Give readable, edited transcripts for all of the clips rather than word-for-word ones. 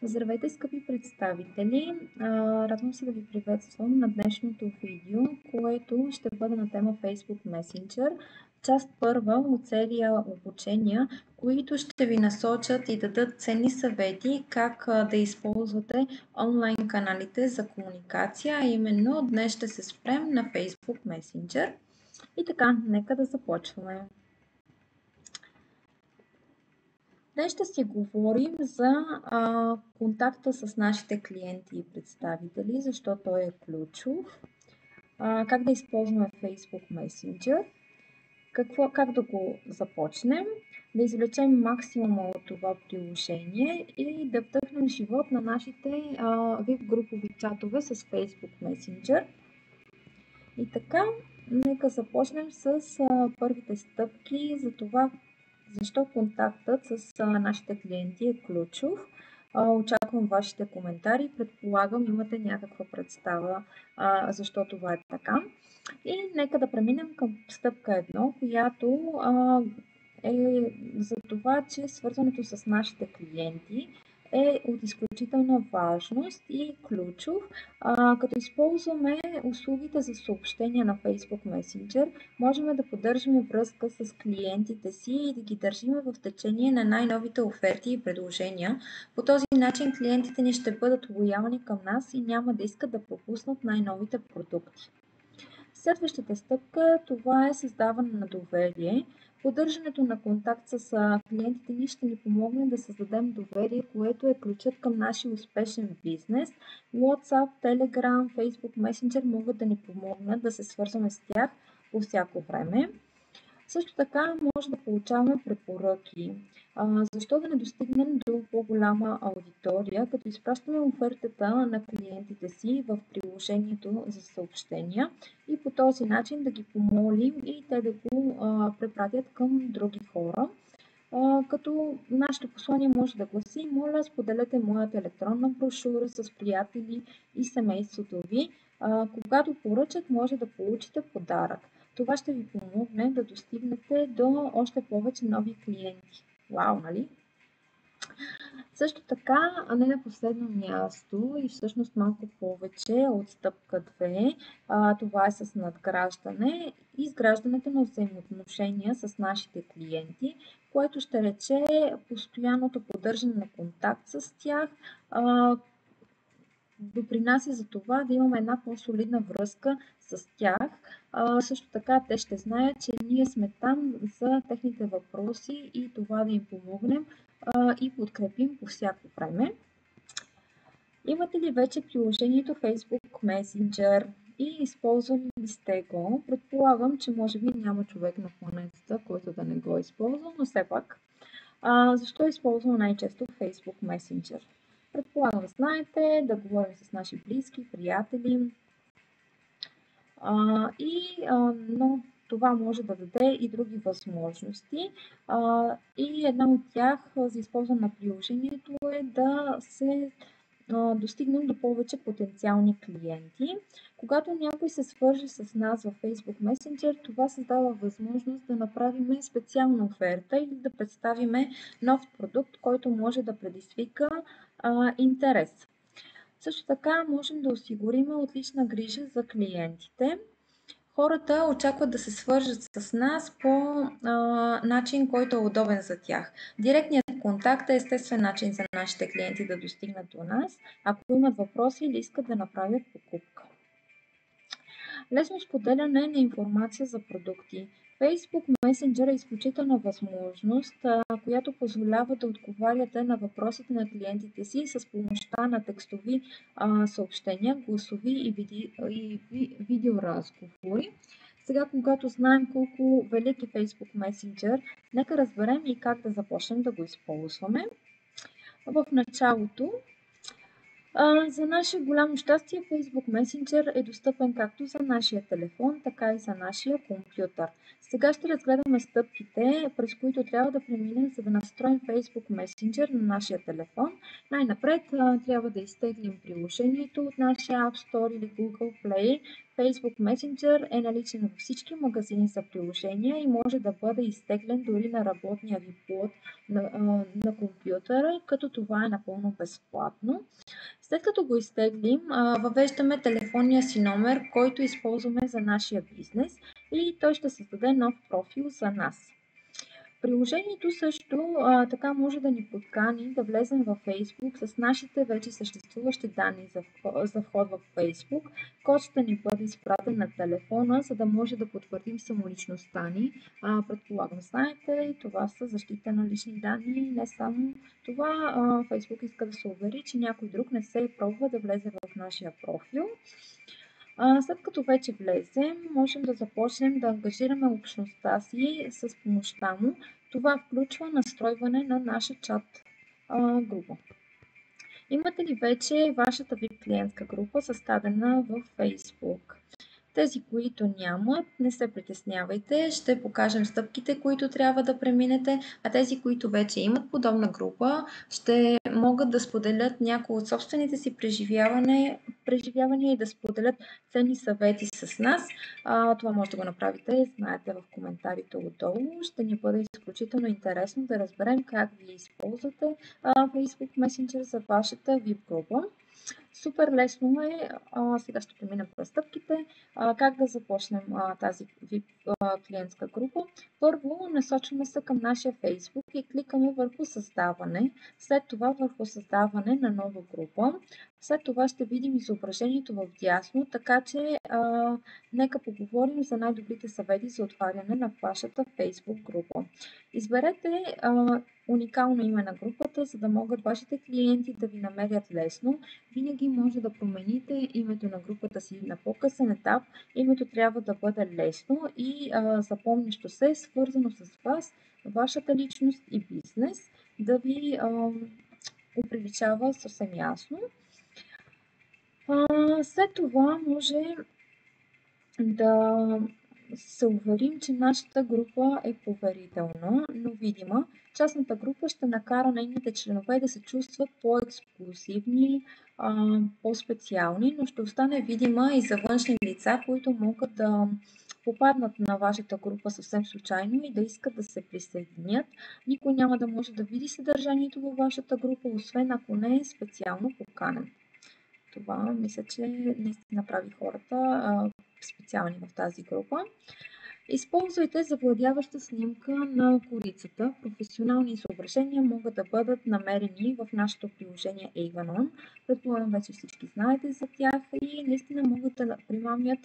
Здравейте, скъпи представители! Радвам се да ви приветствам на днешното видео, което ще бъде на тема Facebook Messenger, част първа от серия обучения, които ще ви насочат и дадат ценни съвети как да използвате онлайн каналите за комуникация, а именно днес ще се спрем на Facebook Messenger. И така, нека да започваме. Днес ще си говорим за контакта с нашите клиенти и представители, защото той е ключов. Как да използваме Facebook Messenger, как да го започнем, да извлечем максимума от това приложение и да вдъхнем живот на нашите VIP групови чатове с Facebook Messenger. И така, нека започнем с първите стъпки за това, защо контактът с нашите клиенти е ключов. Очаквам вашите коментари. Предполагам, имате някаква представа защо това е така. И нека да преминем към стъпка 1, която е за това, че свързването с нашите клиенти е от изключителна важност и ключов. Като използваме услугите за съобщения на Facebook Messenger, можем да поддържаме връзка с клиентите си и да ги държим в течение на най-новите оферти и предложения. По този начин клиентите ни ще бъдат лоялни към нас и няма да искат да пропуснат най-новите продукти. Следващата стъпка, това е създаване на доверие. Поддържането на контакт с клиентите ни ще ни помогне да създадем доверие, което е ключът към нашия успешен бизнес. WhatsApp, Telegram, Facebook Messenger могат да ни помогнат да се свързваме с тях по всяко време. Също така може да получаваме препоръки. Защо да не достигнем до по-голяма аудитория, като изпращаме офертата на клиентите си в приложението за съобщения и по този начин да ги помолим и те да го препратят към други хора. Като нашето послание може да гласи: моля, споделете моята електронна брошура с приятели и семейството ви. Когато поръчат, може да получите подарък. Това ще ви помогне да достигнете до още повече нови клиенти. Вау, нали? Също така, а не на последно място и всъщност малко повече от стъпка 2, това е с надграждане и изграждането на взаимоотношения с нашите клиенти, което ще рече постоянното поддържане на контакт с тях, допринася за това да имаме една по-солидна връзка с тях. Също така те ще знаят, че ние сме там за техните въпроси и това да им помогнем и подкрепим по всяко време. Имате ли вече приложението Facebook Messenger и използвали ли сте го? Предполагам, че може би няма човек на планетата, който да не го използва, но все пак. Защо използвам най-често Facebook Messenger? Предполагам, знаете, да говорим с наши близки, приятели, но това може да даде и други възможности. И една от тях за използване на приложението е да се достигнем до повече потенциални клиенти. Когато някой се свърже с нас във Facebook Messenger, това създава възможност да направим специална оферта или да представим нов продукт, който може да предизвика интерес. Също така можем да осигурим отлична грижа за клиентите. Хората очакват да се свържат с нас по начин, който е удобен за тях. Директният контакт е естествен начин за нашите клиенти да достигнат до нас, ако имат въпроси или искат да направят покупка. Лесно споделяне на информация за продукти. Facebook Messenger е изключителна възможност, която позволява да отговаряте на въпросите на клиентите си с помощта на текстови съобщения, гласови и видеоразговори. Сега, когато знаем колко велик е Facebook Messenger, нека разберем и как да започнем да го използваме. В началото, за наше голямо щастие, Facebook Messenger е достъпен както за нашия телефон, така и за нашия компютър. Сега ще разгледаме стъпките, през които трябва да преминем, за да настроим Facebook Messenger на нашия телефон. Най-напред трябва да изтеглим приложението от нашия App Store или Google Play, Facebook Messenger е наличен във всички магазини за приложения и може да бъде изтеглен дори на работния ви плод на компютъра, като това е напълно безплатно. След като го изтеглим, въвеждаме телефонния си номер, който използваме за нашия бизнес и той ще създаде нов профил за нас. Приложението също така може да ни подкани да влезем във Facebook с нашите вече съществуващи данни за вход в Facebook. Код ще ни бъде изпратен на телефона, за да може да потвърдим самоличността ни. Предполагам, знаете, това са защита на лични данни. Не само това, Facebook иска да се увери, че някой друг не се пробва да влезе в нашия профил. След като вече влезем, можем да започнем да ангажираме общността си с помощта му. Това включва настройване на наша чат група. Имате ли вече вашата VIP клиентска група създадена в Facebook? Тези, които нямат, не се притеснявайте, ще покажем стъпките, които трябва да преминете, а тези, които вече имат подобна група, ще могат да споделят някои от собствените си преживявания и да споделят ценни съвети с нас. Това може да го направите, знаете, в коментарите отдолу. Ще ни бъде изключително интересно да разберем как ви използвате Facebook Messenger за вашата VIP група. Супер лесно е. Сега ще преминем през стъпките. Как да започнем тази VIP клиентска група? Първо насочваме се към нашия Facebook и кликаме върху създаване. След това върху създаване на нова група. След това ще видим изображението в дясно, така че нека поговорим за най-добрите съвети за отваряне на вашата Facebook група. Изберете уникално име на групата, за да могат вашите клиенти да ви намерят лесно. Винаги може да промените името на групата си на по-късен етап. Името трябва да бъде лесно и запомнящо се, свързано с вас, вашата личност и бизнес, да ви оприличава съвсем ясно. След това може да се уверим, че нашата група е поверителна, но видима. Частната група ще накара нейните членове да се чувстват по-ексклюзивни, по-специални, но ще остане видима и за външни лица, които могат да попаднат на вашата група съвсем случайно и да искат да се присъединят. Никой няма да може да види съдържанието във вашата група, освен ако не е специално поканен. Това мисля, че наистина прави хората специални в тази група. Използвайте завладяваща снимка на корицата. Професионални изображения могат да бъдат намерени в нашето приложение Avanon. Предполагам, вече всички знаете за тях и наистина могат да примамят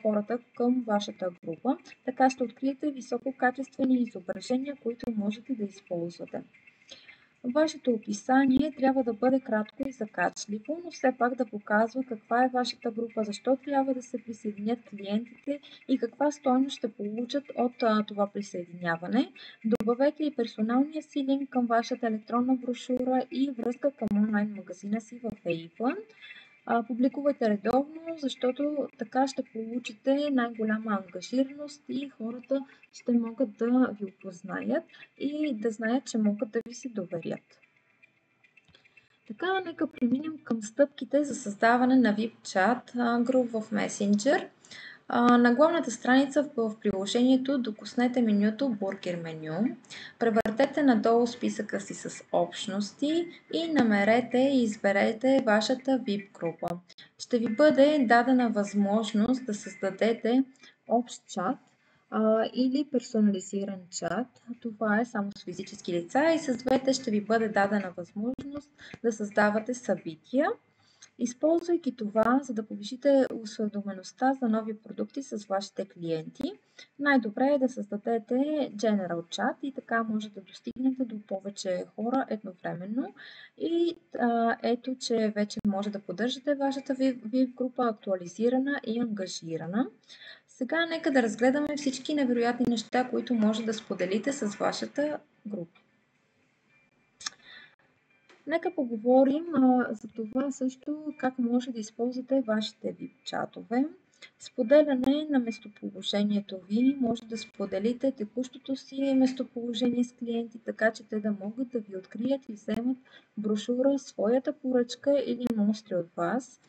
хората към вашата група. Така ще откриете висококачествени изображения, които можете да използвате. Вашето описание трябва да бъде кратко и закачливо, но все пак да показва каква е вашата група, защо трябва да се присъединят клиентите и каква стойност ще получат от това присъединяване. Добавете и персоналния си линк към вашата електронна брошура и връзка към онлайн магазина си в Avon. Публикувайте редовно, защото така ще получите най-голяма ангажираност и хората ще могат да ви опознаят и да знаят, че могат да ви се доверят. Така, нека преминем към стъпките за създаване на VIP чат груп в Messenger. На главната страница в приложението докоснете менюто Бургер меню, превъртете надолу списъка си с общности и намерете и изберете вашата VIP група. Ще ви бъде дадена възможност да създадете общ чат или персонализиран чат. Това е само с физически лица и с двете ще ви бъде дадена възможност да създавате събития. Използвайки това, за да повишите осведомеността за нови продукти с вашите клиенти, най-добре е да създадете General Chat и така може да достигнете до повече хора едновременно. И ето, че вече може да поддържате вашата VIP група актуализирана и ангажирана. Сега нека да разгледаме всички невероятни неща, които може да споделите с вашата група. Нека поговорим за това също как може да използвате вашите VIP чатове. Споделяне на местоположението ви. Може да споделите текущото си местоположение с клиенти, така че те да могат да ви открият и вземат брошура, своята поръчка или мостри от вас.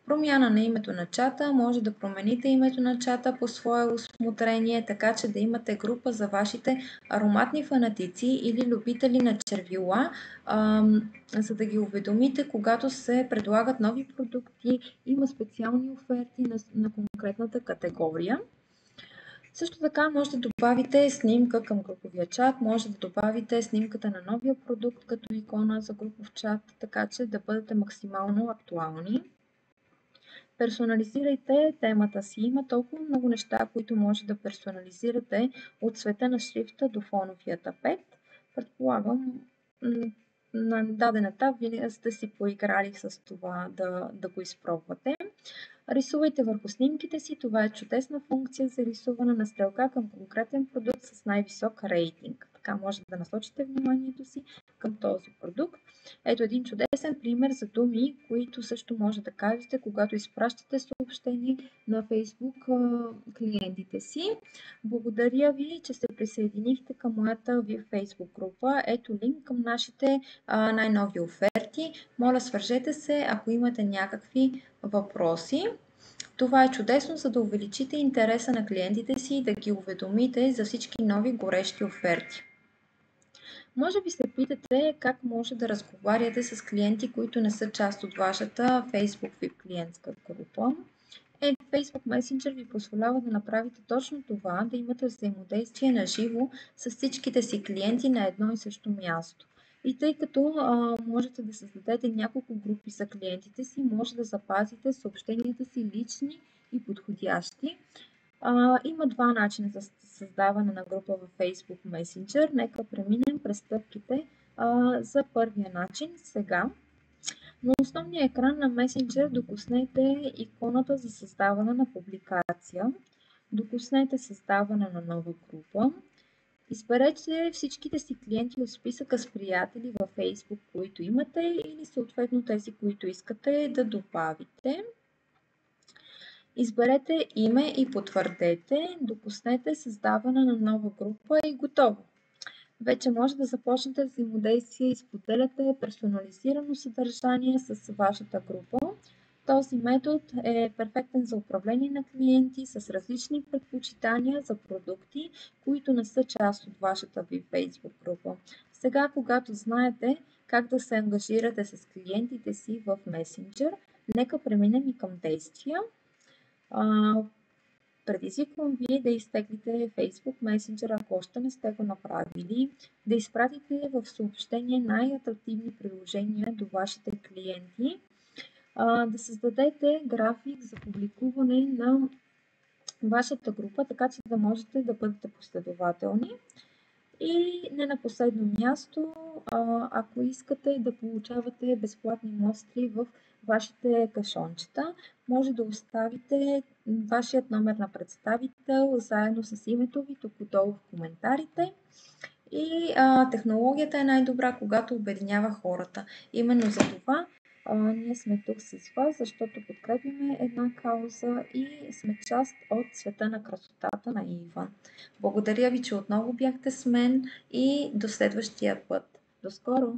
Промяна на името на чата. Може да промените името на чата по свое усмотрение, така че да имате група за вашите ароматни фанатици или любители на червила, за да ги уведомите, когато се предлагат нови продукти, има специални оферти на конкретната категория. Също така може да добавите снимка към груповия чат, може да добавите снимката на новия продукт като икона за групов чат, така че да бъдете максимално актуални. Персонализирайте темата си. Има толкова много неща, които може да персонализирате, от цвета на шрифта до фоновия тапет. Предполагам, на даден етап вие сте си поиграли с това да го изпробвате. Рисувайте върху снимките си. Това е чудесна функция за рисуване на стрелка към конкретен продукт с най-висок рейтинг. Така може да насочите вниманието си към този продукт. Ето един чудесен пример за думи, които също може да кажете, когато изпращате съобщение на Facebook клиентите си. Благодаря ви, че се присъединихте към моята Facebook група. Ето линк към нашите най-нови оферти. Моля, свържете се, ако имате някакви въпроси. Това е чудесно, за да увеличите интереса на клиентите си и да ги уведомите за всички нови горещи оферти. Може би се питате как може да разговаряте с клиенти, които не са част от вашата Facebook VIP клиентска група. Facebook Messenger ви позволява да направите точно това, да имате взаимодействие на живо с всичките си клиенти на едно и също място. И тъй като можете да създадете няколко групи за клиентите си, може да запазите съобщенията си лични и подходящи. Има два начина за създаване на група в Facebook Messenger. Нека преминем през стъпките за първия начин сега. На основния екран на Messenger докоснете иконата за създаване на публикация. Докоснете създаване на нова група. Изберете всичките си клиенти от списъка с приятели във Facebook, които имате, или съответно тези, които искате да добавите. Изберете име и потвърдете. Допуснете създаване на нова група и готово. Вече може да започнете взаимодействие и споделяте персонализирано съдържание с вашата група. Този метод е перфектен за управление на клиенти с различни предпочитания за продукти, които не са част от вашата ви Facebook група. Сега, когато знаете как да се ангажирате с клиентите си в Messenger, нека преминем и към действия. Предизвиквам ви да изтеглите Facebook Messenger, ако още не сте го направили, да изпратите в съобщение най-атрактивни приложения до вашите клиенти, да създадете график за публикуване на вашата група, така че да можете да бъдете последователни. И не на последно място, ако искате да получавате безплатни мостри в вашите кашончета, може да оставите вашият номер на представител заедно с името ви тук долу в коментарите. И технологията е най-добра, когато обединява хората. Именно за това ние сме тук с вас, защото подкрепяме една кауза и сме част от света на красотата на Иван. Благодаря ви, че отново бяхте с мен и до следващия път. До скоро!